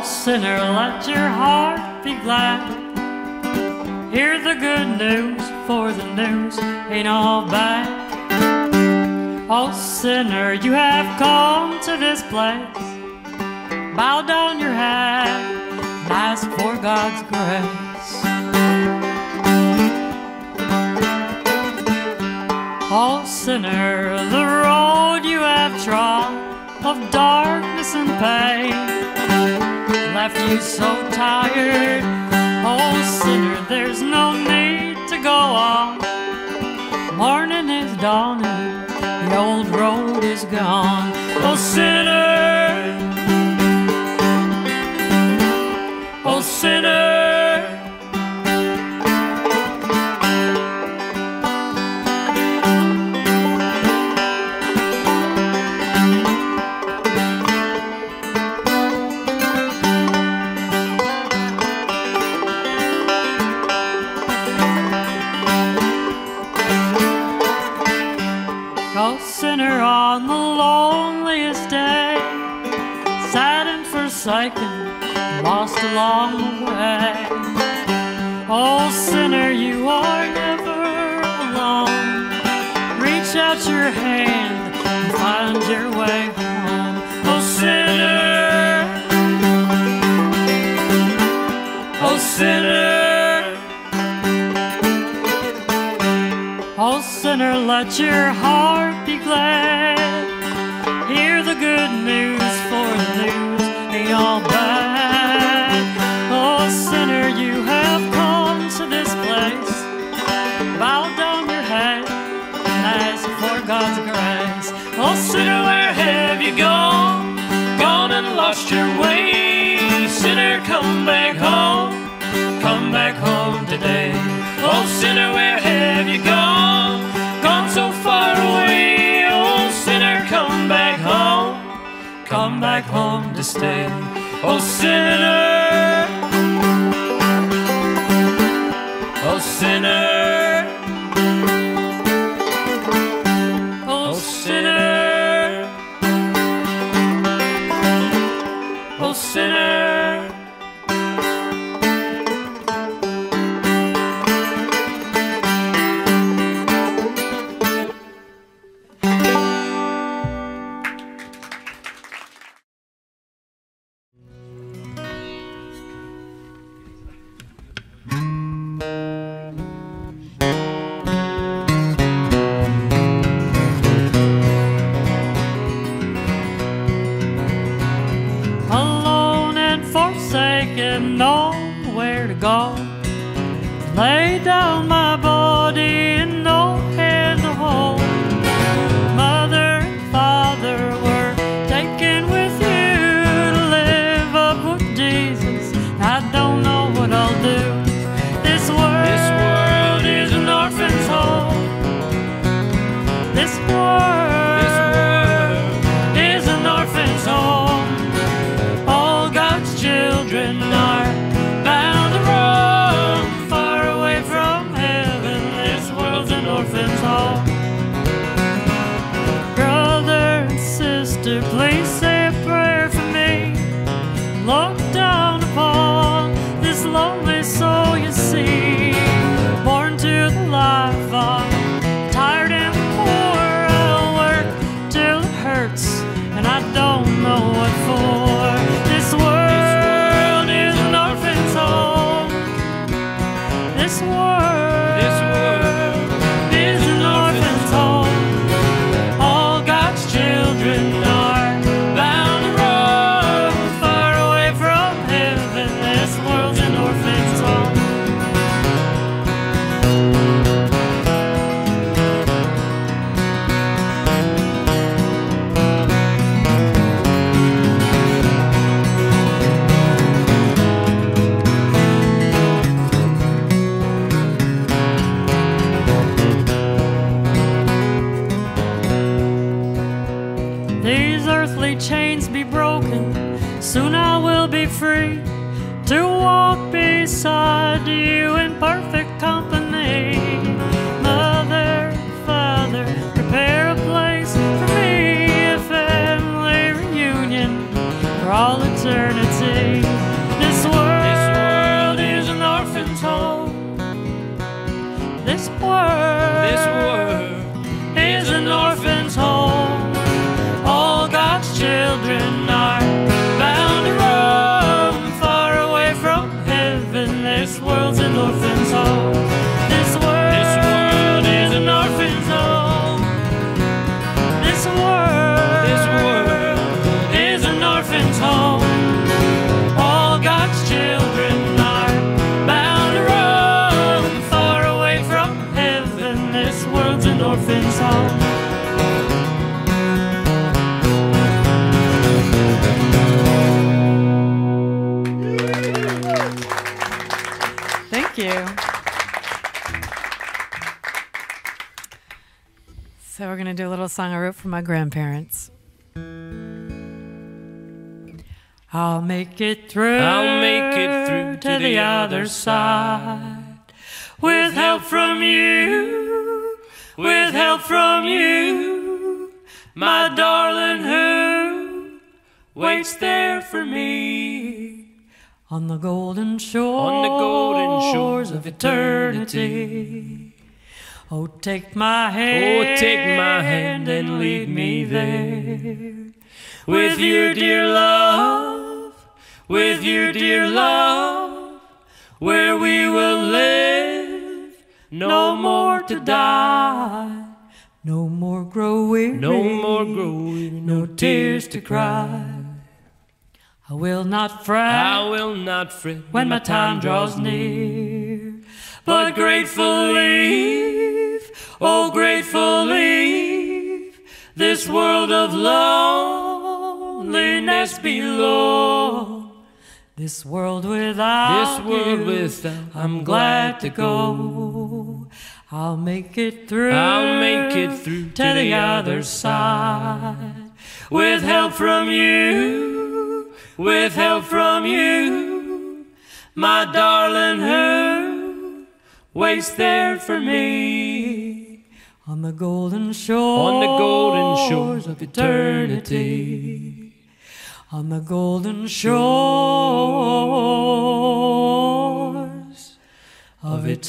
sinner, let your heart be glad. Hear the good news, for the news ain't all bad. Oh sinner, you have come to this place. Bow down your head and ask for God's grace. Oh sinner, the road you have trod of darkness and pain left you so tired. Oh sinner, there's no need to go on. Morning is dawning, the old road is gone. Oh sinner, oh sinner, oh sinner, on the loneliest day, sad and forsaken, lost along the way. Oh sinner, you are never alone. Reach out your hand and find your way home. Oh sinner, oh sinner, oh sinner, let your heart be glad. Hear the good news, for the news ain't all bad. Oh sinner, you have come to this place. Bow down your head and ask for God's grace. Oh sinner, where have you gone? Gone and lost your way. Sinner, come back home. Come back home today. Oh sinner, where have you gone? Gone so far away. Oh sinner, come back home. Come back home to stay. Oh sinner, oh sinner, oh sinner, oh sinner. Alone and forsaken, nowhere to go. Lay down my body and no hand to hold. Mother and father were taken with you to live up with Jesus. I don't know what I'll do. This world is an orphan's home. This world is an orphan's home. All God's children are bound to roam far away from heaven. This world's an orphan's home. Brother and sister, please say a prayer for me. Look down upon this lonely soul you see. Born to the life of tired and poor. I'll work till it hurts and I don't know what for. This world is an orphan's home. This world is an orphan's home. All God's children are bound to roam far away from heaven. This world's an orphan's home. These earthly chains be broken, soon I will be free to walk beside you in perfect company. Mother, Father, prepare a place for me, a family reunion for all eternity. Thank you. So we're going to do a little song I wrote for my grandparents. I'll make it through. I'll make it through to the other side. With help from you, with help from you, my darling who waits there for me on the golden shores of eternity. Oh, take my hand, oh, take my hand and lead me there. With you, dear love, with you, dear love, where we will live, no more to die, no more grow weary, no more grow weary, no tears to cry. I will not fret, I will not fret when my time draws near, but grateful leave, oh grateful leave, this world of loneliness below. This world without you, I'm glad to go. I'll make it through, I'll make it through to the other side. With help from you, with help from you, my darling who waits there for me on the golden shores of eternity. On the golden shores of eternity.